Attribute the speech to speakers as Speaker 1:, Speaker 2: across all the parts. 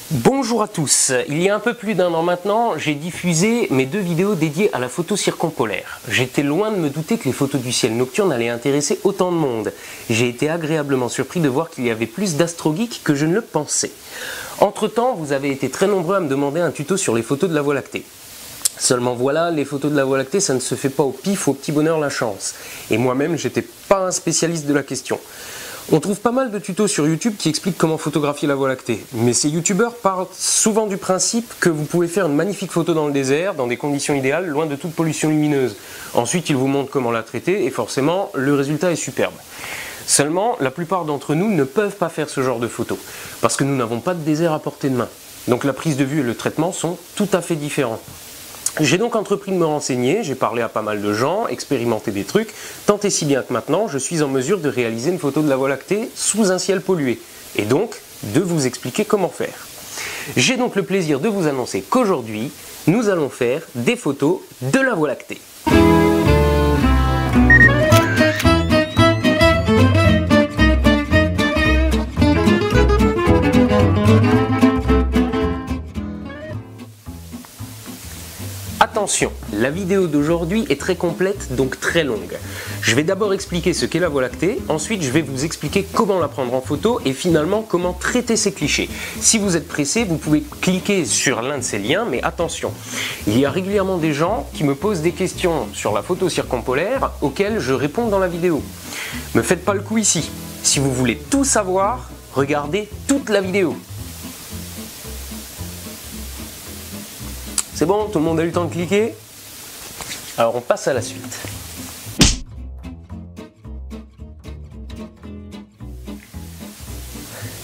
Speaker 1: Bonjour à tous, il y a un peu plus d'1 an maintenant, j'ai diffusé mes 2 vidéos dédiées à la photo circumpolaire. J'étais loin de me douter que les photos du ciel nocturne allaient intéresser autant de monde. J'ai été agréablement surpris de voir qu'il y avait plus d'astrogeeks que je ne le pensais. Entre temps, vous avez été très nombreux à me demander un tuto sur les photos de la Voie lactée. Seulement voilà, les photos de la Voie lactée, ça ne se fait pas au pif, au petit bonheur, la chance. Et moi-même, j'étais pas un spécialiste de la question. On trouve pas mal de tutos sur YouTube qui expliquent comment photographier la Voie lactée. Mais ces youtubeurs partent souvent du principe que vous pouvez faire une magnifique photo dans le désert, dans des conditions idéales, loin de toute pollution lumineuse. Ensuite, ils vous montrent comment la traiter et forcément, le résultat est superbe. Seulement, la plupart d'entre nous ne peuvent pas faire ce genre de photos, parce que nous n'avons pas de désert à portée de main. Donc la prise de vue et le traitement sont tout à fait différents. J'ai donc entrepris de me renseigner, j'ai parlé à pas mal de gens, expérimenté des trucs, tant et si bien que maintenant je suis en mesure de réaliser une photo de la Voie lactée sous un ciel pollué, et donc de vous expliquer comment faire. J'ai donc le plaisir de vous annoncer qu'aujourd'hui, nous allons faire des photos de la Voie lactée. Attention, la vidéo d'aujourd'hui est très complète, donc très longue. Je vais d'abord expliquer ce qu'est la Voie lactée, ensuite je vais vous expliquer comment la prendre en photo et finalement comment traiter ces clichés. Si vous êtes pressé, vous pouvez cliquer sur l'un de ces liens, mais attention, il y a régulièrement des gens qui me posent des questions sur la photo circumpolaire auxquelles je réponds dans la vidéo. Me faites pas le coup ici. Si vous voulez tout savoir, regardez toute la vidéo. C'est bon, tout le monde a eu le temps de cliquer? Alors on passe à la suite.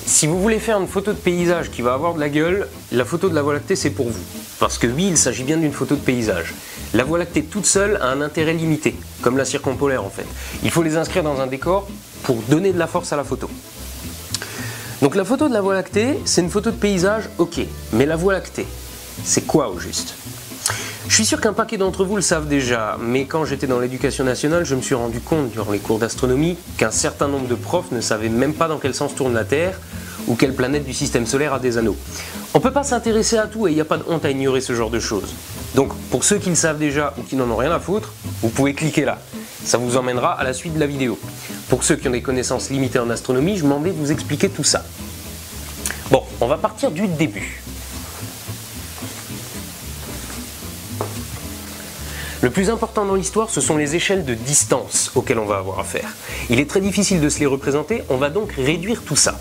Speaker 1: Si vous voulez faire une photo de paysage qui va avoir de la gueule, la photo de la Voie lactée c'est pour vous. Parce que oui, il s'agit bien d'une photo de paysage. La Voie lactée toute seule a un intérêt limité, comme la circumpolaire en fait. Il faut les inscrire dans un décor pour donner de la force à la photo. Donc la photo de la Voie lactée, c'est une photo de paysage, ok. Mais la Voie lactée, c'est quoi au juste? Je suis sûr qu'un paquet d'entre vous le savent déjà, mais quand j'étais dans l'éducation nationale, je me suis rendu compte durant les cours d'astronomie qu'un certain nombre de profs ne savaient même pas dans quel sens tourne la Terre ou quelle planète du système solaire a des anneaux. On ne peut pas s'intéresser à tout et il n'y a pas de honte à ignorer ce genre de choses. Donc pour ceux qui le savent déjà ou qui n'en ont rien à foutre, vous pouvez cliquer là. Ça vous emmènera à la suite de la vidéo. Pour ceux qui ont des connaissances limitées en astronomie, je m'en vais vous expliquer tout ça. Bon, on va partir du début. Le plus important dans l'histoire, ce sont les échelles de distance auxquelles on va avoir affaire. Il est très difficile de se les représenter, on va donc réduire tout ça.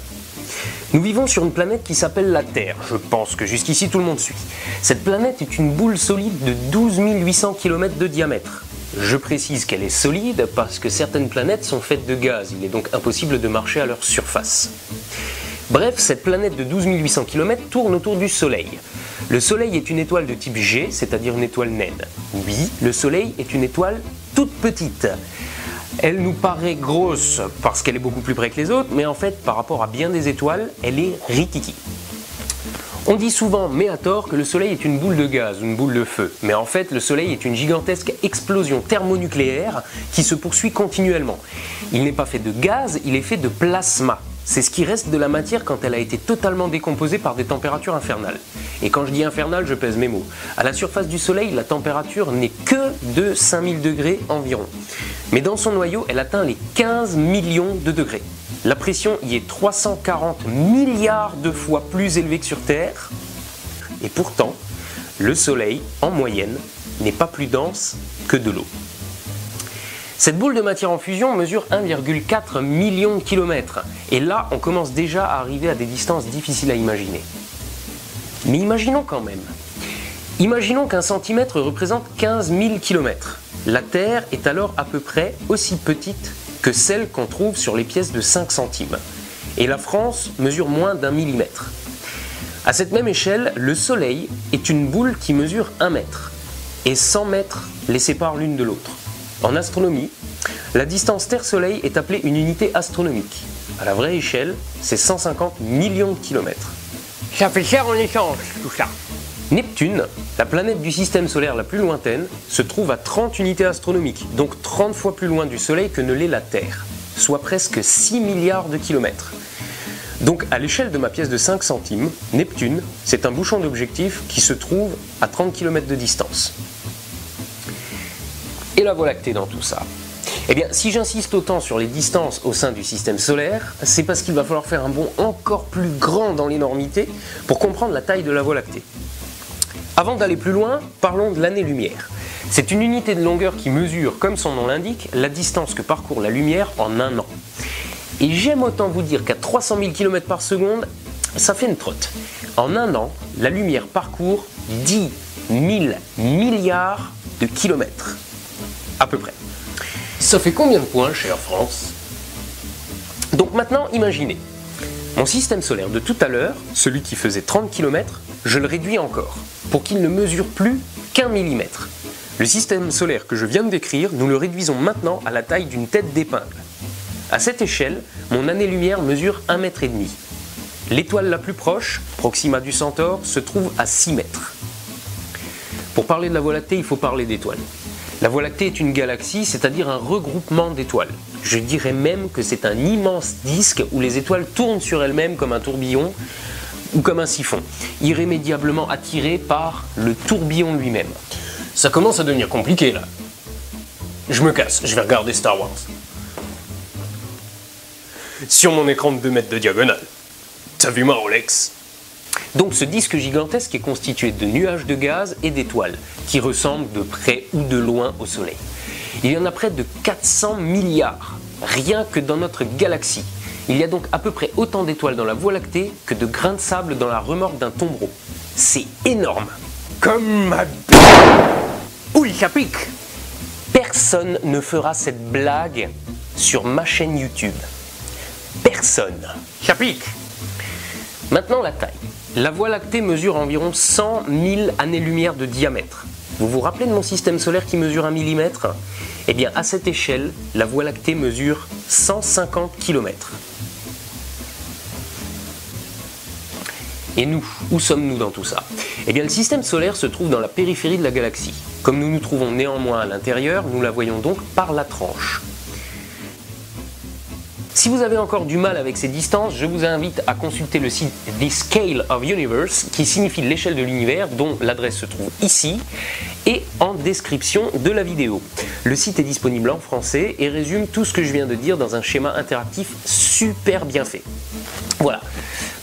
Speaker 1: Nous vivons sur une planète qui s'appelle la Terre, je pense que jusqu'ici tout le monde suit. Cette planète est une boule solide de 12 800 km de diamètre. Je précise qu'elle est solide parce que certaines planètes sont faites de gaz, il est donc impossible de marcher à leur surface. Bref, cette planète de 12 800 km tourne autour du Soleil. Le Soleil est une étoile de type G, c'est-à-dire une étoile naine. Oui, le Soleil est une étoile toute petite. Elle nous paraît grosse parce qu'elle est beaucoup plus près que les autres, mais en fait, par rapport à bien des étoiles, elle est rikiki. On dit souvent, mais à tort, que le Soleil est une boule de gaz, une boule de feu. Mais en fait, le Soleil est une gigantesque explosion thermonucléaire qui se poursuit continuellement. Il n'est pas fait de gaz, il est fait de plasma. C'est ce qui reste de la matière quand elle a été totalement décomposée par des températures infernales. Et quand je dis infernal, je pèse mes mots. À la surface du Soleil, la température n'est que de 5000 degrés environ. Mais dans son noyau, elle atteint les 15 millions de degrés. La pression y est 340 milliards de fois plus élevée que sur Terre. Et pourtant, le Soleil, en moyenne, n'est pas plus dense que de l'eau. Cette boule de matière en fusion mesure 1,4 million de kilomètres. Et là, on commence déjà à arriver à des distances difficiles à imaginer. Mais imaginons quand même. Imaginons qu'un centimètre représente 15 000 km. La Terre est alors à peu près aussi petite que celle qu'on trouve sur les pièces de 5 centimes. Et la France mesure moins d'1 millimètre. À cette même échelle, le Soleil est une boule qui mesure 1 mètre. Et 100 mètres les séparent l'une de l'autre. En astronomie, la distance Terre-Soleil est appelée une unité astronomique. À la vraie échelle, c'est 150 millions de kilomètres.
Speaker 2: Ça fait cher en essence, tout ça.
Speaker 1: Neptune, la planète du système solaire la plus lointaine, se trouve à 30 unités astronomiques, donc 30 fois plus loin du Soleil que ne l'est la Terre, soit presque 6 milliards de kilomètres. Donc à l'échelle de ma pièce de 5 centimes, Neptune, c'est un bouchon d'objectif qui se trouve à 30 km de distance. Et la Voie lactée dans tout ça? Eh bien, si j'insiste autant sur les distances au sein du système solaire, c'est parce qu'il va falloir faire un bond encore plus grand dans l'énormité pour comprendre la taille de la Voie lactée. Avant d'aller plus loin, parlons de l'année-lumière. C'est une unité de longueur qui mesure, comme son nom l'indique, la distance que parcourt la lumière en un an. Et j'aime autant vous dire qu'à 300 000 km par seconde, ça fait une trotte. En un an, la lumière parcourt 10 000 milliards de kilomètres. À peu près. Ça fait combien de points, chère France? Donc maintenant, imaginez. Mon système solaire de tout à l'heure, celui qui faisait 30 km, je le réduis encore, pour qu'il ne mesure plus qu'un millimètre. Le système solaire que je viens de décrire, nous le réduisons maintenant à la taille d'une tête d'épingle. À cette échelle, mon année-lumière mesure 1,5 mètre. L'étoile la plus proche, Proxima du Centaure, se trouve à 6 mètres. Pour parler de la Voie lactée, il faut parler d'étoiles. La Voie lactée est une galaxie, c'est-à-dire un regroupement d'étoiles. Je dirais même que c'est un immense disque où les étoiles tournent sur elles-mêmes comme un tourbillon ou comme un siphon, irrémédiablement attirées par le tourbillon lui-même. Ça commence à devenir compliqué là. Je me casse, je vais regarder Star Wars. Sur mon écran de 2 mètres de diagonale. T'as vu ma Rolex? Donc ce disque gigantesque est constitué de nuages de gaz et d'étoiles, qui ressemblent de près ou de loin au Soleil. Il y en a près de 400 milliards, rien que dans notre galaxie. Il y a donc à peu près autant d'étoiles dans la Voie lactée que de grains de sable dans la remorque d'un tombereau. C'est énorme.
Speaker 2: Comme ma... Ouh, ça pique.
Speaker 1: Personne ne fera cette blague sur ma chaîne YouTube. Personne.
Speaker 2: Ça pique.
Speaker 1: Maintenant la taille. La Voie lactée mesure environ 100 000 années-lumière de diamètre. Vous vous rappelez de mon système solaire qui mesure 1 millimètre? Eh bien, à cette échelle, la Voie lactée mesure 150 km. Et nous, où sommes-nous dans tout ça? Eh bien, le système solaire se trouve dans la périphérie de la galaxie. Comme nous nous trouvons néanmoins à l'intérieur, nous la voyons donc par la tranche. Si vous avez encore du mal avec ces distances, je vous invite à consulter le site The Scale of Universe, qui signifie l'échelle de l'univers, dont l'adresse se trouve ici et en description de la vidéo. Le site est disponible en français et résume tout ce que je viens de dire dans un schéma interactif super bien fait. Voilà.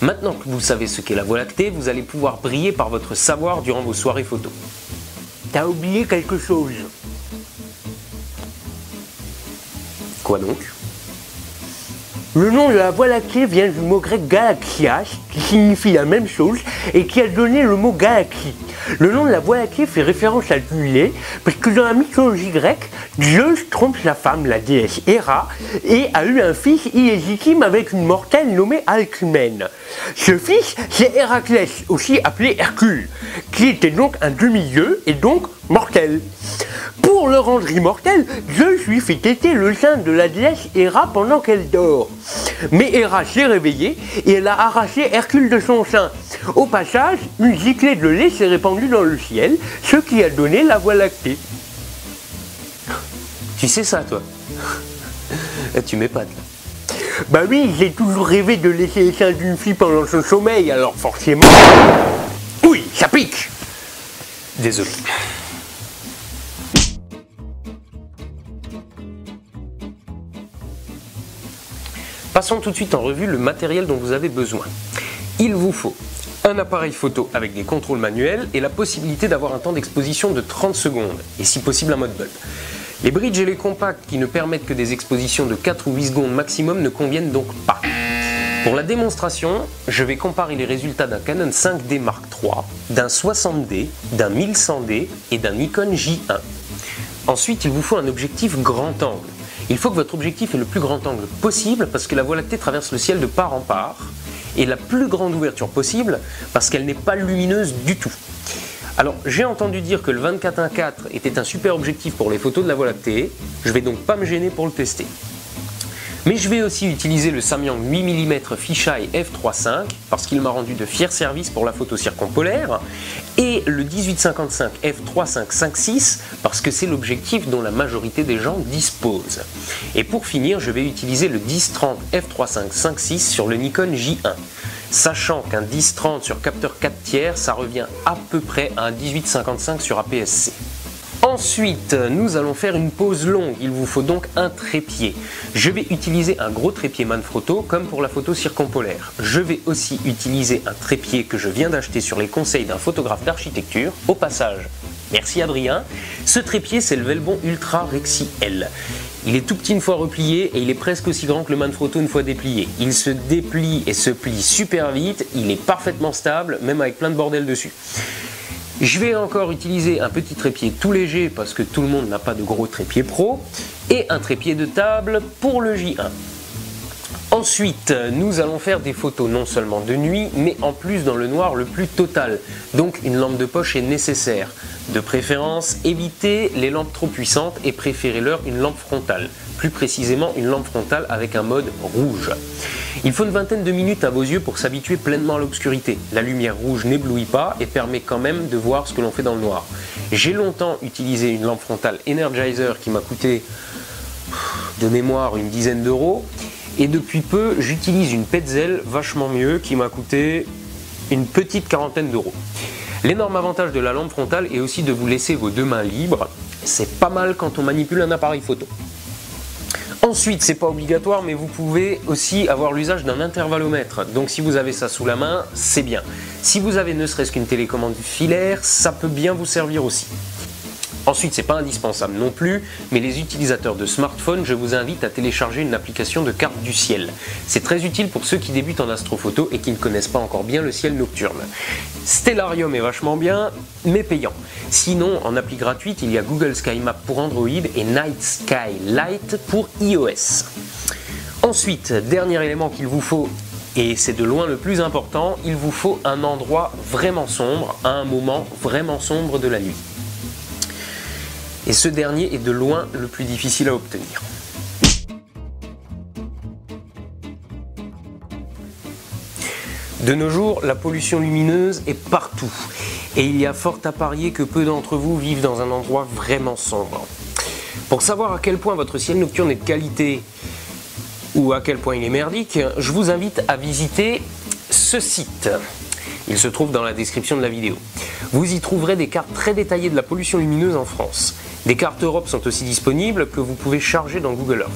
Speaker 1: Maintenant que vous savez ce qu'est la Voie lactée, vous allez pouvoir briller par votre savoir durant vos soirées photos.
Speaker 2: T'as oublié quelque chose.
Speaker 1: Quoi donc?
Speaker 2: Le nom de la Voie lactée vient du mot grec galaxias, qui signifie la même chose et qui a donné le mot galaxie. Le nom de la Voie lactée fait référence à du lait, parce que dans la mythologie grecque, Zeus trompe sa femme, la déesse Héra, et a eu un fils illégitime avec une mortelle nommée Alcmène. Ce fils, c'est Héraclès, aussi appelé Hercule, qui était donc un demi-dieu et donc mortel. Pour le rendre immortel, Zeus lui fait téter le sein de la déesse Héra pendant qu'elle dort. Mais Héra s'est réveillée et elle a arraché Hercule de son sein. Au passage, une giclée de lait s'est répandue dans le ciel, ce qui a donné la Voie lactée.
Speaker 1: Tu sais ça, toi? Tu m'épates là.
Speaker 2: Bah oui, j'ai toujours rêvé de laisser les seins d'une fille pendant son sommeil, alors forcément... Oui, ça pique.
Speaker 1: Désolé. Passons tout de suite en revue le matériel dont vous avez besoin. Il vous faut un appareil photo avec des contrôles manuels et la possibilité d'avoir un temps d'exposition de 30 secondes, et si possible un mode bulb. Les bridges et les compacts qui ne permettent que des expositions de 4 ou 8 secondes maximum ne conviennent donc pas. Pour la démonstration, je vais comparer les résultats d'un Canon 5D Mark III, d'un 60D, d'un 1100D et d'un Nikon J1. Ensuite, il vous faut un objectif grand angle. Il faut que votre objectif ait le plus grand angle possible parce que la Voie lactée traverse le ciel de part en part, et la plus grande ouverture possible parce qu'elle n'est pas lumineuse du tout. Alors j'ai entendu dire que le 24-1.4 était un super objectif pour les photos de la Voie lactée, je vais donc pas me gêner pour le tester. Mais je vais aussi utiliser le Samyang 8 mm fisheye f3.5 parce qu'il m'a rendu de fiers services pour la photo circumpolaire, et le 18-55 f3.5-5.6 parce que c'est l'objectif dont la majorité des gens disposent. Et pour finir, je vais utiliser le 10-30 f3.5-5.6 sur le Nikon J1. Sachant qu'un 10-30 sur capteur 4/3, ça revient à peu près à un 18-55 sur APS-C. Ensuite, nous allons faire une pause longue, il vous faut donc un trépied. Je vais utiliser un gros trépied Manfrotto comme pour la photo circumpolaire. Je vais aussi utiliser un trépied que je viens d'acheter sur les conseils d'un photographe d'architecture. Au passage, merci Adrien. Ce trépied, c'est le Velbon Ultra Rexy L. Il est tout petit une fois replié et il est presque aussi grand que le Manfrotto une fois déplié. Il se déplie et se plie super vite, il est parfaitement stable, même avec plein de bordel dessus. Je vais encore utiliser un petit trépied tout léger parce que tout le monde n'a pas de gros trépied pro, et un trépied de table pour le J1. Ensuite, nous allons faire des photos non seulement de nuit, mais en plus dans le noir le plus total. Donc une lampe de poche est nécessaire. De préférence, évitez les lampes trop puissantes et préférez-leur une lampe frontale. Plus précisément une lampe frontale avec un mode rouge. Il faut une vingtaine de minutes à vos yeux pour s'habituer pleinement à l'obscurité. La lumière rouge n'éblouit pas et permet quand même de voir ce que l'on fait dans le noir. J'ai longtemps utilisé une lampe frontale Energizer qui m'a coûté de mémoire une dizaine d'euros. Et depuis peu, j'utilise une Petzl vachement mieux qui m'a coûté une petite quarantaine d'euros. L'énorme avantage de la lampe frontale est aussi de vous laisser vos deux mains libres. C'est pas mal quand on manipule un appareil photo. Ensuite, c'est pas obligatoire, mais vous pouvez aussi avoir l'usage d'un intervallomètre. Donc si vous avez ça sous la main, c'est bien. Si vous avez ne serait-ce qu'une télécommande filaire, ça peut bien vous servir aussi. Ensuite, c'est pas indispensable non plus, mais les utilisateurs de smartphone, je vous invite à télécharger une application de carte du ciel. C'est très utile pour ceux qui débutent en astrophoto et qui ne connaissent pas encore bien le ciel nocturne. Stellarium est vachement bien, mais payant. Sinon, en appli gratuite, il y a Google Sky Map pour Android et Night Sky Light pour iOS. Ensuite, dernier élément qu'il vous faut, et c'est de loin le plus important, il vous faut un endroit vraiment sombre, à un moment vraiment sombre de la nuit. Et ce dernier est de loin le plus difficile à obtenir. De nos jours, la pollution lumineuse est partout. Et il y a fort à parier que peu d'entre vous vivent dans un endroit vraiment sombre. Pour savoir à quel point votre ciel nocturne est de qualité, ou à quel point il est merdique, je vous invite à visiter ce site. Il se trouve dans la description de la vidéo. Vous y trouverez des cartes très détaillées de la pollution lumineuse en France. Des cartes Europe sont aussi disponibles que vous pouvez charger dans Google Earth.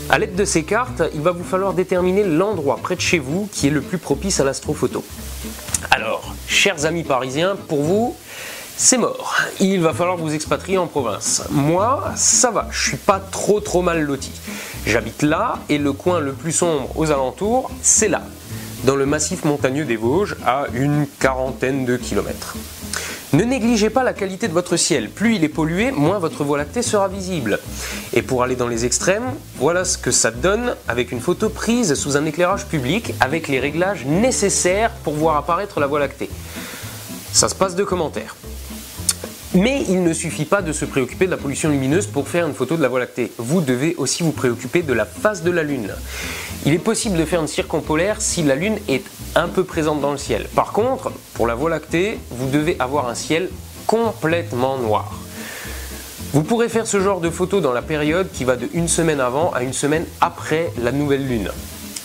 Speaker 1: A l'aide de ces cartes, il va vous falloir déterminer l'endroit près de chez vous qui est le plus propice à l'astrophoto. Alors, chers amis parisiens, pour vous, c'est mort. Il va falloir vous expatrier en province. Moi, ça va, je suis pas trop mal loti. J'habite là et le coin le plus sombre aux alentours, c'est là, dans le massif montagneux des Vosges, à une quarantaine de kilomètres. Ne négligez pas la qualité de votre ciel, plus il est pollué, moins votre Voie lactée sera visible. Et pour aller dans les extrêmes, voilà ce que ça donne avec une photo prise sous un éclairage public avec les réglages nécessaires pour voir apparaître la Voie lactée. Ça se passe de commentaires. Mais il ne suffit pas de se préoccuper de la pollution lumineuse pour faire une photo de la Voie lactée. Vous devez aussi vous préoccuper de la phase de la Lune. Il est possible de faire une circumpolaire si la Lune est un peu présente dans le ciel. Par contre, pour la Voie lactée, vous devez avoir un ciel complètement noir. Vous pourrez faire ce genre de photo dans la période qui va de une semaine avant à une semaine après la nouvelle Lune.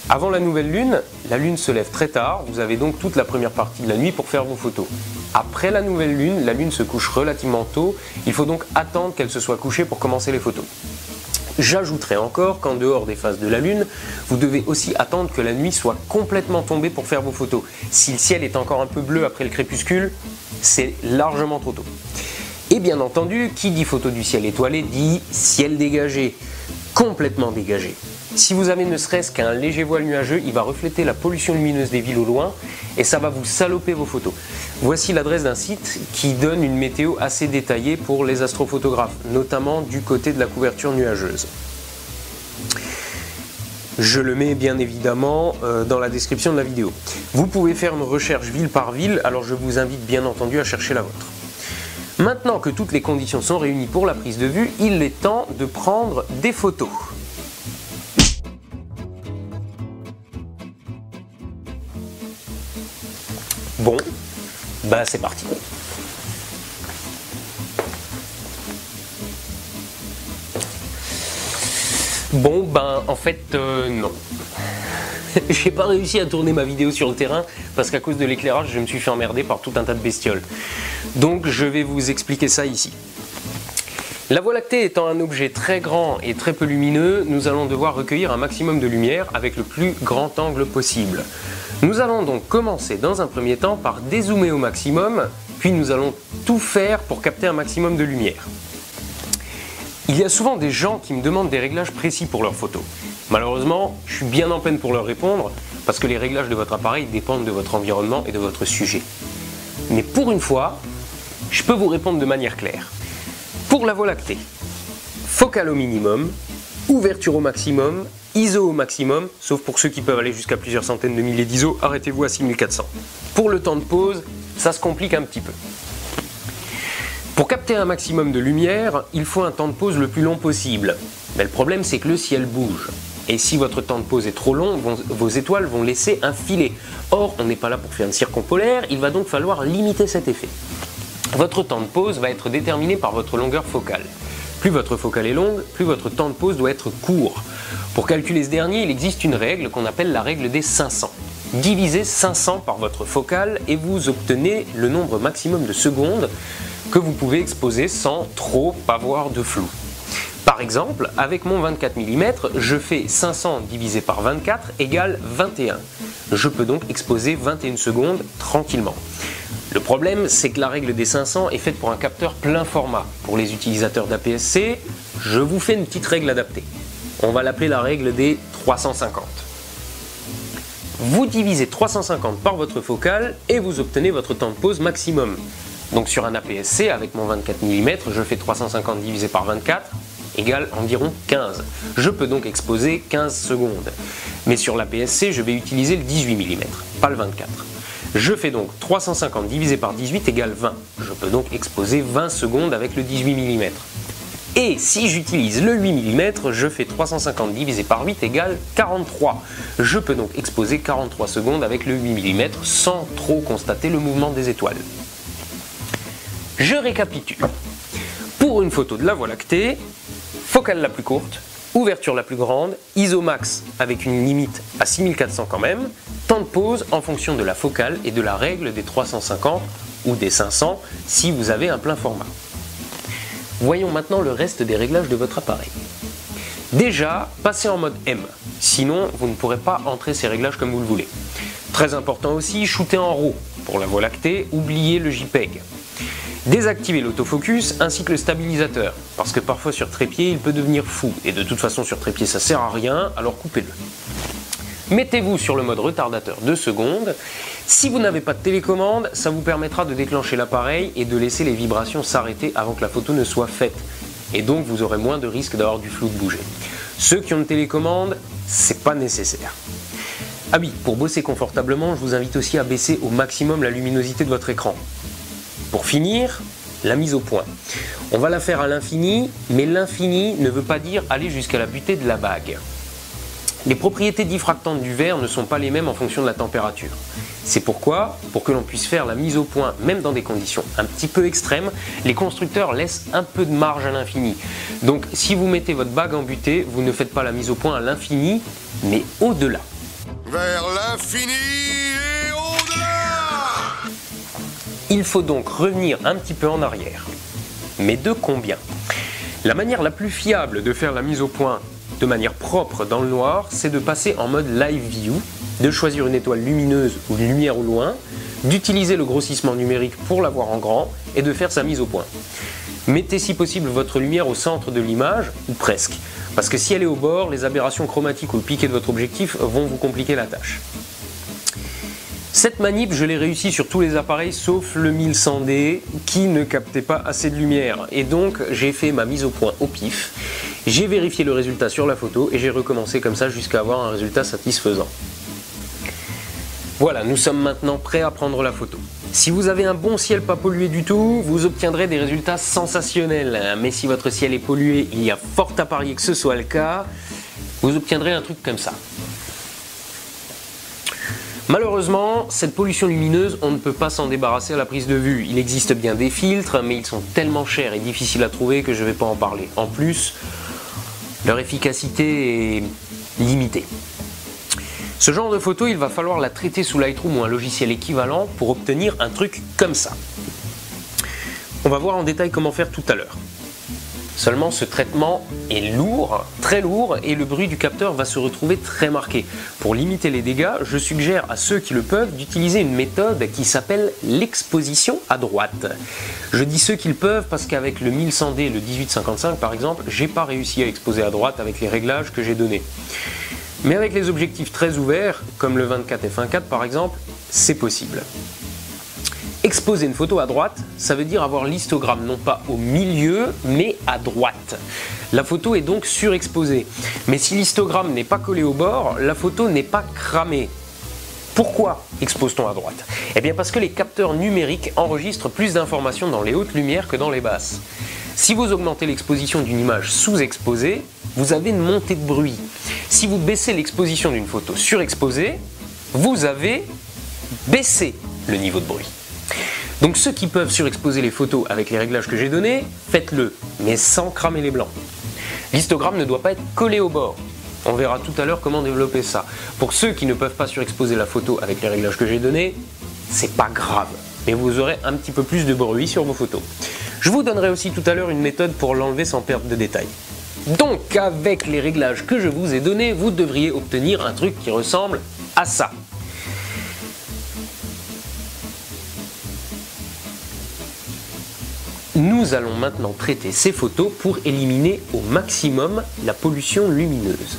Speaker 1: Avant la nouvelle Lune, la Lune se lève très tard, vous avez donc toute la première partie de la nuit pour faire vos photos. Après la nouvelle Lune, la Lune se couche relativement tôt, il faut donc attendre qu'elle se soit couchée pour commencer les photos. J'ajouterai encore qu'en dehors des phases de la Lune, vous devez aussi attendre que la nuit soit complètement tombée pour faire vos photos. Si le ciel est encore un peu bleu après le crépuscule, c'est largement trop tôt. Et bien entendu, qui dit photo du ciel étoilé dit ciel dégagé, complètement dégagé. Si vous avez ne serait-ce qu'un léger voile nuageux, il va refléter la pollution lumineuse des villes au loin et ça va vous saloper vos photos. Voici l'adresse d'un site qui donne une météo assez détaillée pour les astrophotographes, notamment du côté de la couverture nuageuse. Je le mets bien évidemment dans la description de la vidéo. Vous pouvez faire une recherche ville par ville, alors je vous invite bien entendu à chercher la vôtre. Maintenant que toutes les conditions sont réunies pour la prise de vue, il est temps de prendre des photos. Bon, bah c'est parti. Bon, ben en fait, non. J'ai pas réussi à tourner ma vidéo sur le terrain parce qu'à cause de l'éclairage, je me suis fait emmerder par tout un tas de bestioles. Donc je vais vous expliquer ça ici. La Voie lactée étant un objet très grand et très peu lumineux, nous allons devoir recueillir un maximum de lumière avec le plus grand angle possible. Nous allons donc commencer dans un premier temps par dézoomer au maximum, puis nous allons tout faire pour capter un maximum de lumière. Il y a souvent des gens qui me demandent des réglages précis pour leurs photos. Malheureusement, je suis bien en peine pour leur répondre parce que les réglages de votre appareil dépendent de votre environnement et de votre sujet. Mais pour une fois, je peux vous répondre de manière claire. Pour la Voie lactée, focale au minimum, ouverture au maximum, ISO au maximum, sauf pour ceux qui peuvent aller jusqu'à plusieurs centaines de milliers d'ISO, arrêtez-vous à 6400. Pour le temps de pause, ça se complique un petit peu. Pour capter un maximum de lumière, il faut un temps de pause le plus long possible. Mais le problème, c'est que le ciel bouge. Et si votre temps de pause est trop long, vos étoiles vont laisser un filet. Or, on n'est pas là pour faire une circumpolaire, il va donc falloir limiter cet effet. Votre temps de pause va être déterminé par votre longueur focale. Plus votre focale est longue, plus votre temps de pause doit être court. Pour calculer ce dernier, il existe une règle qu'on appelle la règle des 500. Divisez 500 par votre focale et vous obtenez le nombre maximum de secondes que vous pouvez exposer sans trop avoir de flou. Par exemple, avec mon 24 mm, je fais 500 divisé par 24 égale 21. Je peux donc exposer 21 secondes tranquillement. Le problème, c'est que la règle des 500 est faite pour un capteur plein format. Pour les utilisateurs d'APS-C, je vous fais une petite règle adaptée. On va l'appeler la règle des 350. Vous divisez 350 par votre focale et vous obtenez votre temps de pause maximum. Donc sur un APS-C, avec mon 24 mm, je fais 350 divisé par 24 égale environ 15. Je peux donc exposer 15 secondes. Mais sur l'APS-C, je vais utiliser le 18 mm, pas le 24. Je fais donc 350 divisé par 18 égale 20. Je peux donc exposer 20 secondes avec le 18 mm. Et si j'utilise le 8 mm, je fais 350 divisé par 8 égale 43. Je peux donc exposer 43 secondes avec le 8 mm sans trop constater le mouvement des étoiles. Je récapitule. Pour une photo de la Voie lactée, focale la plus courte, ouverture la plus grande, ISO max avec une limite à 6400 quand même, temps de pause en fonction de la focale et de la règle des 350 ou des 500 si vous avez un plein format. Voyons maintenant le reste des réglages de votre appareil. Déjà, passez en mode M, sinon vous ne pourrez pas entrer ces réglages comme vous le voulez. Très important aussi, shooter en RAW. Pour la Voie lactée, oubliez le JPEG. Désactivez l'autofocus ainsi que le stabilisateur, parce que parfois sur trépied il peut devenir fou, et de toute façon sur trépied ça sert à rien, alors coupez-le. Mettez-vous sur le mode retardateur 2 secondes. Si vous n'avez pas de télécommande, ça vous permettra de déclencher l'appareil et de laisser les vibrations s'arrêter avant que la photo ne soit faite. Et donc vous aurez moins de risque d'avoir du flou de bouger. Ceux qui ont une télécommande, c'est pas nécessaire. Ah oui, pour bosser confortablement, je vous invite aussi à baisser au maximum la luminosité de votre écran. Pour finir, la mise au point. On va la faire à l'infini, mais l'infini ne veut pas dire aller jusqu'à la butée de la bague. Les propriétés diffractantes du verre ne sont pas les mêmes en fonction de la température. C'est pourquoi, pour que l'on puisse faire la mise au point, même dans des conditions un petit peu extrêmes, les constructeurs laissent un peu de marge à l'infini. Donc si vous mettez votre bague en butée, vous ne faites pas la mise au point à l'infini, mais au-delà.
Speaker 3: Vers l'infini et au-delà!
Speaker 1: Il faut donc revenir un petit peu en arrière. Mais de combien? La manière la plus fiable de faire la mise au point de manière propre dans le noir, c'est de passer en mode Live View, de choisir une étoile lumineuse ou une lumière au loin, d'utiliser le grossissement numérique pour la voir en grand et de faire sa mise au point. Mettez si possible votre lumière au centre de l'image, ou presque, parce que si elle est au bord, les aberrations chromatiques ou le piqué de votre objectif vont vous compliquer la tâche. Cette manip, je l'ai réussi sur tous les appareils sauf le 1100D qui ne captait pas assez de lumière. Et donc j'ai fait ma mise au point au pif, j'ai vérifié le résultat sur la photo et j'ai recommencé comme ça jusqu'à avoir un résultat satisfaisant. Voilà, nous sommes maintenant prêts à prendre la photo. Si vous avez un bon ciel pas pollué du tout, vous obtiendrez des résultats sensationnels. Mais si votre ciel est pollué, il y a fort à parier que ce soit le cas, vous obtiendrez un truc comme ça. Malheureusement, cette pollution lumineuse, on ne peut pas s'en débarrasser à la prise de vue. Il existe bien des filtres, mais ils sont tellement chers et difficiles à trouver que je ne vais pas en parler. En plus, leur efficacité est limitée. Ce genre de photo, il va falloir la traiter sous Lightroom ou un logiciel équivalent pour obtenir un truc comme ça. On va voir en détail comment faire tout à l'heure. Seulement, ce traitement est lourd, très lourd, et le bruit du capteur va se retrouver très marqué. Pour limiter les dégâts, je suggère à ceux qui le peuvent d'utiliser une méthode qui s'appelle l'exposition à droite. Je dis ceux qui le peuvent parce qu'avec le 1100D et le 1855 par exemple, j'ai pas réussi à exposer à droite avec les réglages que j'ai donnés. Mais avec les objectifs très ouverts, comme le 24 f1.4 par exemple, c'est possible. Exposer une photo à droite, ça veut dire avoir l'histogramme non pas au milieu, mais à droite. La photo est donc surexposée. Mais si l'histogramme n'est pas collé au bord, la photo n'est pas cramée. Pourquoi expose-t-on à droite? Eh bien parce que les capteurs numériques enregistrent plus d'informations dans les hautes lumières que dans les basses. Si vous augmentez l'exposition d'une image sous-exposée, vous avez une montée de bruit. Si vous baissez l'exposition d'une photo surexposée, vous avez baissé le niveau de bruit. Donc ceux qui peuvent surexposer les photos avec les réglages que j'ai donnés, faites-le, mais sans cramer les blancs. L'histogramme ne doit pas être collé au bord. On verra tout à l'heure comment développer ça. Pour ceux qui ne peuvent pas surexposer la photo avec les réglages que j'ai donnés, c'est pas grave, mais vous aurez un petit peu plus de bruit sur vos photos. Je vous donnerai aussi tout à l'heure une méthode pour l'enlever sans perte de détails. Donc avec les réglages que je vous ai donnés, vous devriez obtenir un truc qui ressemble à ça. Nous allons maintenant traiter ces photos pour éliminer au maximum la pollution lumineuse.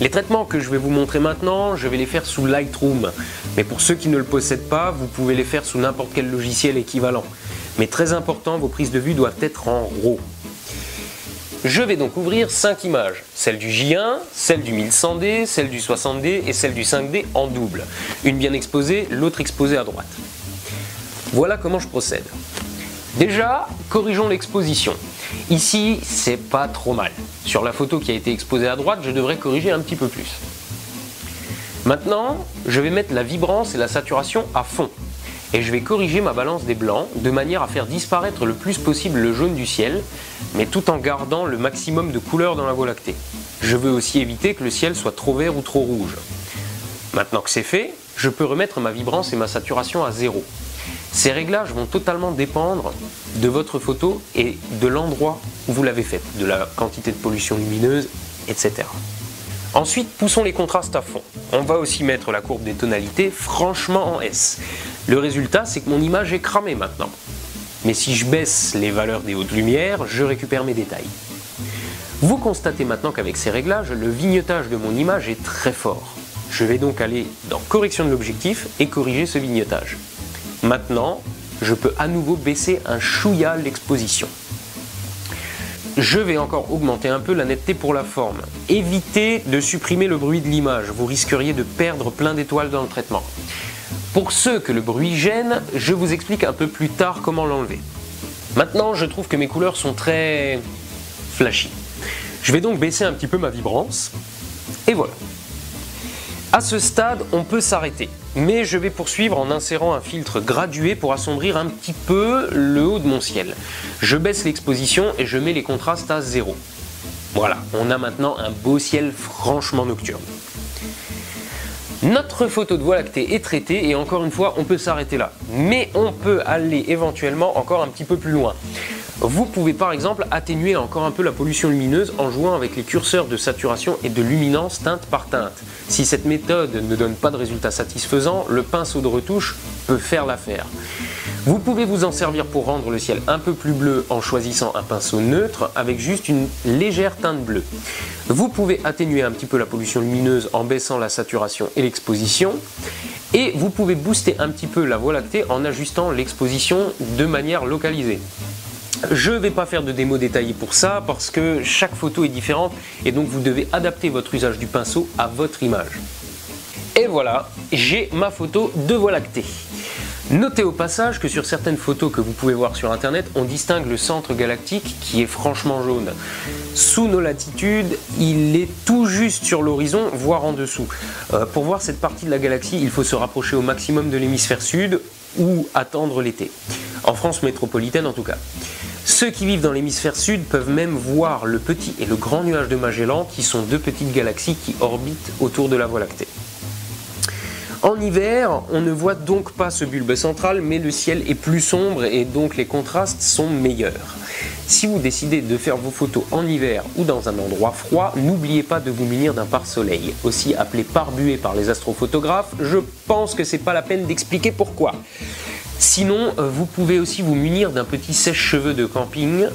Speaker 1: Les traitements que je vais vous montrer maintenant, je vais les faire sous Lightroom. Mais pour ceux qui ne le possèdent pas, vous pouvez les faire sous n'importe quel logiciel équivalent. Mais très important, vos prises de vue doivent être en RAW. Je vais donc ouvrir 5 images, celle du J1, celle du 1100D, celle du 60D et celle du 5D en double. Une bien exposée, l'autre exposée à droite. Voilà comment je procède. Déjà, corrigeons l'exposition. Ici, c'est pas trop mal. Sur la photo qui a été exposée à droite, je devrais corriger un petit peu plus. Maintenant, je vais mettre la vibrance et la saturation à fond. Et je vais corriger ma balance des blancs de manière à faire disparaître le plus possible le jaune du ciel, mais tout en gardant le maximum de couleur dans la Voie lactée. Je veux aussi éviter que le ciel soit trop vert ou trop rouge. Maintenant que c'est fait, je peux remettre ma vibrance et ma saturation à 0. Ces réglages vont totalement dépendre de votre photo et de l'endroit où vous l'avez faite, de la quantité de pollution lumineuse, etc. Ensuite, poussons les contrastes à fond. On va aussi mettre la courbe des tonalités franchement en S. Le résultat, c'est que mon image est cramée maintenant. Mais si je baisse les valeurs des hautes lumières, je récupère mes détails. Vous constatez maintenant qu'avec ces réglages, le vignettage de mon image est très fort. Je vais donc aller dans correction de l'objectif et corriger ce vignettage. Maintenant, je peux à nouveau baisser un chouïa l'exposition. Je vais encore augmenter un peu la netteté pour la forme. Évitez de supprimer le bruit de l'image, vous risqueriez de perdre plein d'étoiles dans le traitement. Pour ceux que le bruit gêne, je vous explique un peu plus tard comment l'enlever. Maintenant, je trouve que mes couleurs sont très flashy. Je vais donc baisser un petit peu ma vibrance, et voilà. À ce stade, on peut s'arrêter, mais je vais poursuivre en insérant un filtre gradué pour assombrir un petit peu le haut de mon ciel. Je baisse l'exposition et je mets les contrastes à 0. Voilà, on a maintenant un beau ciel franchement nocturne. Notre photo de Voie lactée est traitée et encore une fois, on peut s'arrêter là. Mais on peut aller éventuellement encore un petit peu plus loin. Vous pouvez par exemple atténuer encore un peu la pollution lumineuse en jouant avec les curseurs de saturation et de luminance teinte par teinte. Si cette méthode ne donne pas de résultat satisfaisant, le pinceau de retouche peut faire l'affaire. Vous pouvez vous en servir pour rendre le ciel un peu plus bleu en choisissant un pinceau neutre avec juste une légère teinte bleue. Vous pouvez atténuer un petit peu la pollution lumineuse en baissant la saturation et l'exposition. Et vous pouvez booster un petit peu la Voie lactée en ajustant l'exposition de manière localisée. Je ne vais pas faire de démo détaillée pour ça parce que chaque photo est différente et donc vous devez adapter votre usage du pinceau à votre image. Et voilà, j'ai ma photo de Voie lactée. Notez au passage que sur certaines photos que vous pouvez voir sur internet, on distingue le centre galactique qui est franchement jaune. Sous nos latitudes, il est tout juste sur l'horizon, voire en dessous. Pour voir cette partie de la galaxie, il faut se rapprocher au maximum de l'hémisphère sud ou attendre l'été. En France métropolitaine en tout cas. Ceux qui vivent dans l'hémisphère sud peuvent même voir le petit et le grand nuage de Magellan qui sont deux petites galaxies qui orbitent autour de la Voie lactée. En hiver, on ne voit donc pas ce bulbe central, mais le ciel est plus sombre et donc les contrastes sont meilleurs. Si vous décidez de faire vos photos en hiver ou dans un endroit froid, n'oubliez pas de vous munir d'un pare-soleil, aussi appelé pare-buée par les astrophotographes. Je pense que c'est pas la peine d'expliquer pourquoi. Sinon, vous pouvez aussi vous munir d'un petit sèche-cheveux de camping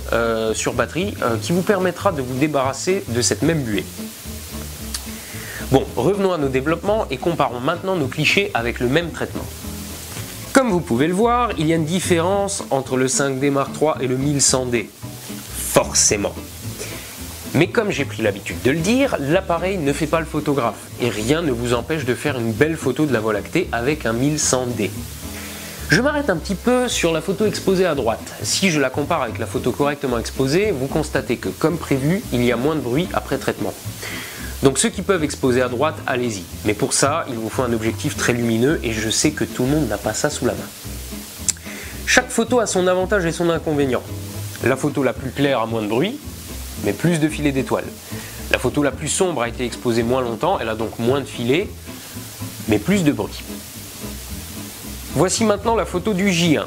Speaker 1: sur batterie qui vous permettra de vous débarrasser de cette même buée. Bon, revenons à nos développements et comparons maintenant nos clichés avec le même traitement. Comme vous pouvez le voir, il y a une différence entre le 5D Mark III et le 1100D. Forcément. Mais comme j'ai pris l'habitude de le dire, l'appareil ne fait pas le photographe et rien ne vous empêche de faire une belle photo de la Voie lactée avec un 1100D. Je m'arrête un petit peu sur la photo exposée à droite. Si je la compare avec la photo correctement exposée, vous constatez que, comme prévu, il y a moins de bruit après traitement. Donc ceux qui peuvent exposer à droite, allez-y. Mais pour ça, il vous faut un objectif très lumineux et je sais que tout le monde n'a pas ça sous la main. Chaque photo a son avantage et son inconvénient. La photo la plus claire a moins de bruit, mais plus de filets d'étoiles. La photo la plus sombre a été exposée moins longtemps, elle a donc moins de filets, mais plus de bruit. Voici maintenant la photo du J1.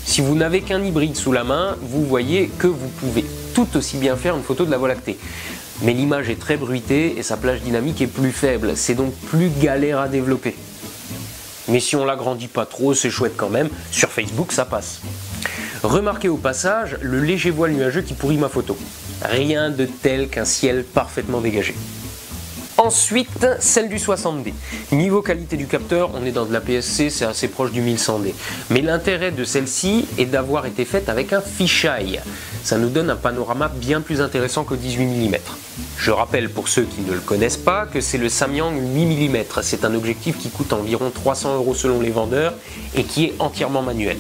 Speaker 1: Si vous n'avez qu'un hybride sous la main, vous voyez que vous pouvez tout aussi bien faire une photo de la Voie lactée. Mais l'image est très bruitée et sa plage dynamique est plus faible, c'est donc plus galère à développer. Mais si on l'agrandit pas trop, c'est chouette quand même, sur Facebook ça passe. Remarquez au passage le léger voile nuageux qui pourrit ma photo. Rien de tel qu'un ciel parfaitement dégagé. Ensuite, celle du 60D. Niveau qualité du capteur, on est dans de la PSC, c'est assez proche du 1100D. Mais l'intérêt de celle-ci est d'avoir été faite avec un fisheye. Ça nous donne un panorama bien plus intéressant qu'au 18 mm. Je rappelle pour ceux qui ne le connaissent pas que c'est le Samyang 8 mm. C'est un objectif qui coûte environ 300 € selon les vendeurs et qui est entièrement manuel.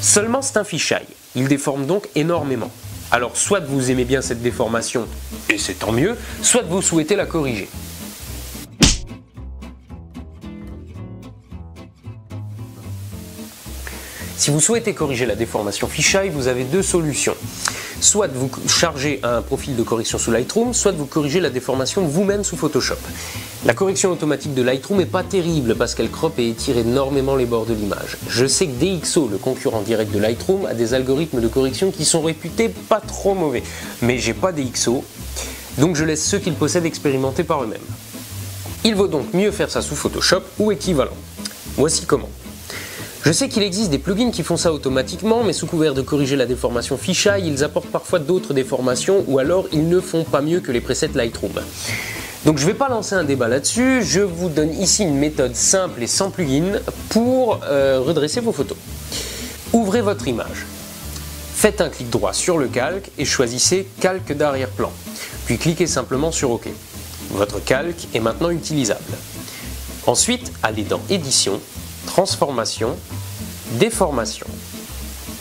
Speaker 1: Seulement c'est un fisheye, il déforme donc énormément. Alors soit vous aimez bien cette déformation, et c'est tant mieux, soit vous souhaitez la corriger. Si vous souhaitez corriger la déformation fisheye, vous avez deux solutions. Soit vous chargez un profil de correction sous Lightroom, soit vous corrigez la déformation vous-même sous Photoshop. La correction automatique de Lightroom n'est pas terrible parce qu'elle croppe et étire énormément les bords de l'image. Je sais que DxO, le concurrent direct de Lightroom, a des algorithmes de correction qui sont réputés pas trop mauvais. Mais j'ai pas DxO, donc je laisse ceux qui le possèdent expérimenter par eux-mêmes. Il vaut donc mieux faire ça sous Photoshop ou équivalent. Voici comment. Je sais qu'il existe des plugins qui font ça automatiquement, mais sous couvert de corriger la déformation fisheye, ils apportent parfois d'autres déformations ou alors ils ne font pas mieux que les presets Lightroom. Donc je ne vais pas lancer un débat là-dessus, je vous donne ici une méthode simple et sans plugin pour redresser vos photos. Ouvrez votre image, faites un clic droit sur le calque et choisissez calque d'arrière-plan, puis cliquez simplement sur OK. Votre calque est maintenant utilisable. Ensuite, allez dans Édition, Transformation, Déformation.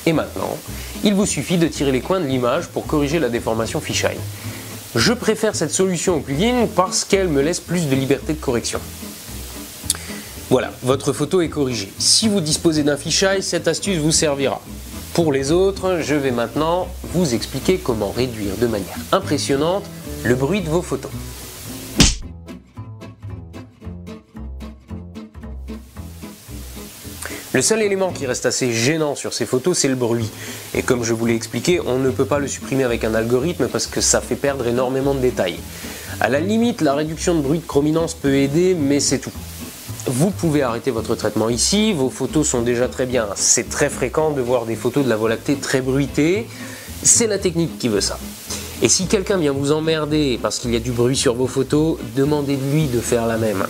Speaker 1: Et maintenant, il vous suffit de tirer les coins de l'image pour corriger la déformation fisheye. Je préfère cette solution au plugin parce qu'elle me laisse plus de liberté de correction. Voilà, votre photo est corrigée. Si vous disposez d'un fisheye, cette astuce vous servira. Pour les autres, je vais maintenant vous expliquer comment réduire de manière impressionnante le bruit de vos photos. Le seul élément qui reste assez gênant sur ces photos, c'est le bruit. Et comme je vous l'ai expliqué, on ne peut pas le supprimer avec un algorithme parce que ça fait perdre énormément de détails. À la limite, la réduction de bruit de chrominance peut aider, mais c'est tout. Vous pouvez arrêter votre traitement ici, vos photos sont déjà très bien. C'est très fréquent de voir des photos de la Voie lactée très bruitées. C'est la technique qui veut ça. Et si quelqu'un vient vous emmerder parce qu'il y a du bruit sur vos photos, demandez-lui de faire la même.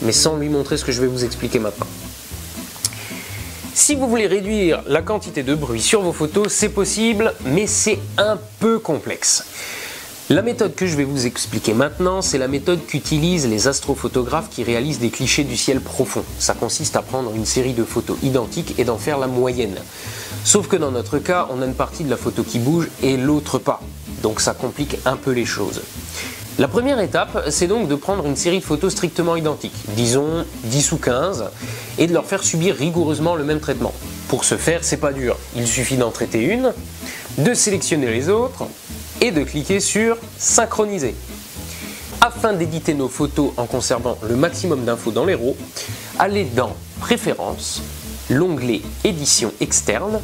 Speaker 1: Mais sans lui montrer ce que je vais vous expliquer maintenant. Si vous voulez réduire la quantité de bruit sur vos photos, c'est possible, mais c'est un peu complexe. La méthode que je vais vous expliquer maintenant, c'est la méthode qu'utilisent les astrophotographes qui réalisent des clichés du ciel profond. Ça consiste à prendre une série de photos identiques et d'en faire la moyenne. Sauf que dans notre cas, on a une partie de la photo qui bouge et l'autre pas. Donc ça complique un peu les choses. La première étape, c'est donc de prendre une série de photos strictement identiques, disons 10 ou 15, et de leur faire subir rigoureusement le même traitement. Pour ce faire, c'est pas dur. Il suffit d'en traiter une, de sélectionner les autres, et de cliquer sur synchroniser. Afin d'éditer nos photos en conservant le maximum d'infos dans les RAW, allez dans préférences, l'onglet édition externe,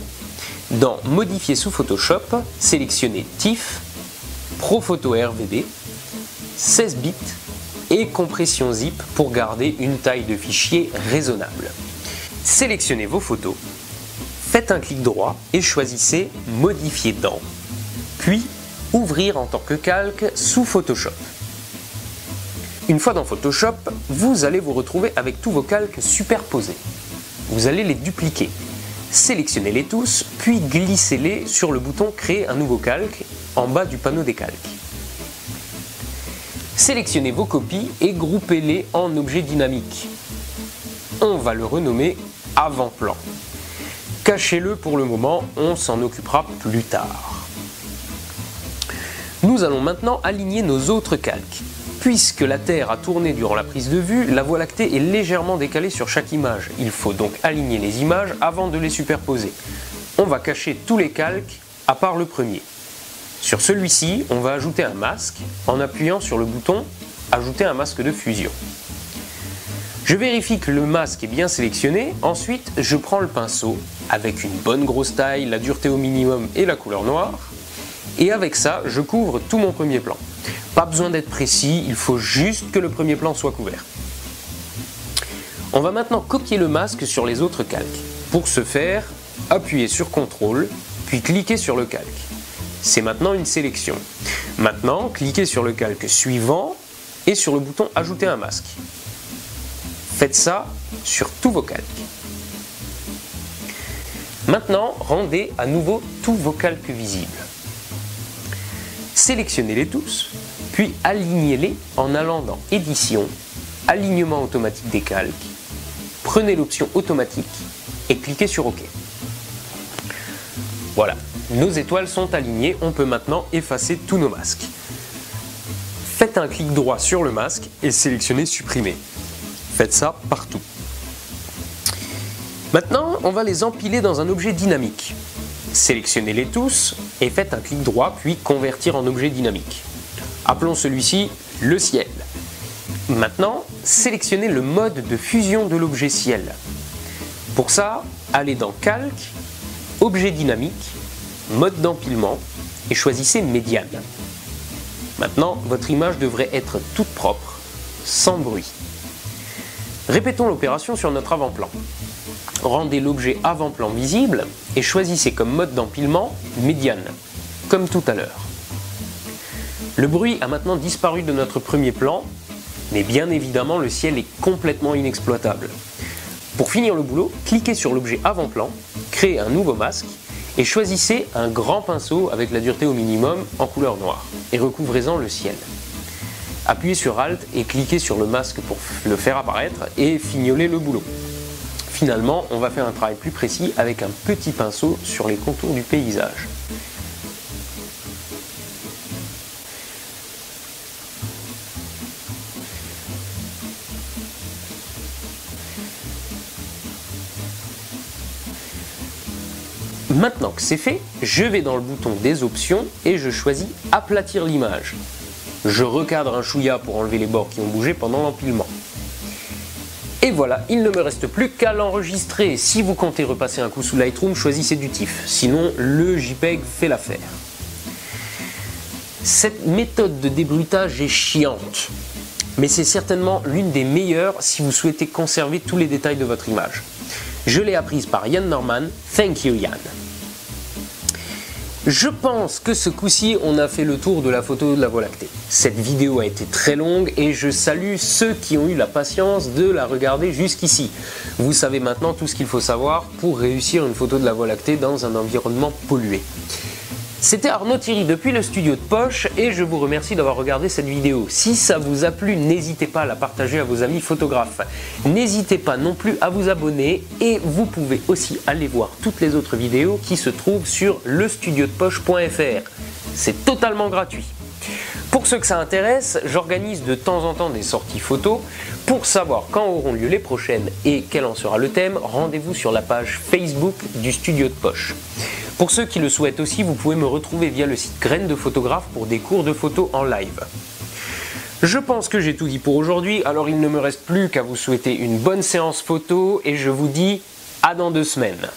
Speaker 1: dans modifier sous Photoshop, sélectionnez TIFF, ProPhoto RVD, 16 bits et compression zip pour garder une taille de fichier raisonnable. Sélectionnez vos photos, faites un clic droit et choisissez modifier dans, puis ouvrir en tant que calque sous Photoshop. Une fois dans Photoshop, vous allez vous retrouver avec tous vos calques superposés. Vous allez les dupliquer. Sélectionnez-les tous, puis glissez-les sur le bouton Créer un nouveau calque en bas du panneau des calques. Sélectionnez vos copies et groupez-les en objet dynamique. On va le renommer avant-plan. Cachez-le pour le moment, on s'en occupera plus tard. Nous allons maintenant aligner nos autres calques. Puisque la Terre a tourné durant la prise de vue, la Voie lactée est légèrement décalée sur chaque image. Il faut donc aligner les images avant de les superposer. On va cacher tous les calques à part le premier. Sur celui-ci, on va ajouter un masque en appuyant sur le bouton « Ajouter un masque de fusion ». Je vérifie que le masque est bien sélectionné, ensuite je prends le pinceau avec une bonne grosse taille, la dureté au minimum et la couleur noire. Et avec ça, je couvre tout mon premier plan. Pas besoin d'être précis, il faut juste que le premier plan soit couvert. On va maintenant copier le masque sur les autres calques. Pour ce faire, appuyez sur CTRL, puis cliquez sur le calque. C'est maintenant une sélection. Maintenant, cliquez sur le calque suivant et sur le bouton Ajouter un masque. Faites ça sur tous vos calques. Maintenant, rendez à nouveau tous vos calques visibles. Sélectionnez-les tous, puis alignez-les en allant dans Édition, Alignement automatique des calques, prenez l'option Automatique et cliquez sur OK. Voilà, nos étoiles sont alignées, on peut maintenant effacer tous nos masques. Faites un clic droit sur le masque et sélectionnez Supprimer. Faites ça partout. Maintenant, on va les empiler dans un objet dynamique. Sélectionnez-les tous et faites un clic droit puis Convertir en objet dynamique. Appelons celui-ci le ciel. Maintenant, sélectionnez le mode de fusion de l'objet ciel. Pour ça, allez dans Calque, Objet dynamique, Mode d'empilement et choisissez Médiane. Maintenant, votre image devrait être toute propre, sans bruit. Répétons l'opération sur notre avant-plan. Rendez l'objet avant-plan visible et choisissez comme mode d'empilement médiane, comme tout à l'heure. Le bruit a maintenant disparu de notre premier plan, mais bien évidemment le ciel est complètement inexploitable. Pour finir le boulot, cliquez sur l'objet avant-plan, créez un nouveau masque et choisissez un grand pinceau avec la dureté au minimum en couleur noire et recouvrez-en le ciel. Appuyez sur Alt et cliquez sur le masque pour le faire apparaître et fignolez le boulot. Finalement, on va faire un travail plus précis avec un petit pinceau sur les contours du paysage. Maintenant que c'est fait, je vais dans le bouton des options et je choisis aplatir l'image. Je recadre un chouïa pour enlever les bords qui ont bougé pendant l'empilement. Et voilà, il ne me reste plus qu'à l'enregistrer. Si vous comptez repasser un coup sous Lightroom, choisissez du TIFF. Sinon, le JPEG fait l'affaire. Cette méthode de débruitage est chiante, mais c'est certainement l'une des meilleures si vous souhaitez conserver tous les détails de votre image. Je l'ai apprise par Yann Norman. Thank you Yann. Je pense que ce coup-ci, on a fait le tour de la photo de la Voie lactée. Cette vidéo a été très longue et je salue ceux qui ont eu la patience de la regarder jusqu'ici. Vous savez maintenant tout ce qu'il faut savoir pour réussir une photo de la Voie lactée dans un environnement pollué. C'était Arnaud Thierry depuis le studio de Poche et je vous remercie d'avoir regardé cette vidéo. Si ça vous a plu, n'hésitez pas à la partager à vos amis photographes. N'hésitez pas non plus à vous abonner et vous pouvez aussi aller voir toutes les autres vidéos qui se trouvent sur lestudiodepoche.fr. C'est totalement gratuit. Pour ceux que ça intéresse, j'organise de temps en temps des sorties photos. Pour savoir quand auront lieu les prochaines et quel en sera le thème, rendez-vous sur la page Facebook du Studio de Poche. Pour ceux qui le souhaitent aussi, vous pouvez me retrouver via le site Graines de Photographe pour des cours de photo en live. Je pense que j'ai tout dit pour aujourd'hui, alors il ne me reste plus qu'à vous souhaiter une bonne séance photo et je vous dis à dans 2 semaines.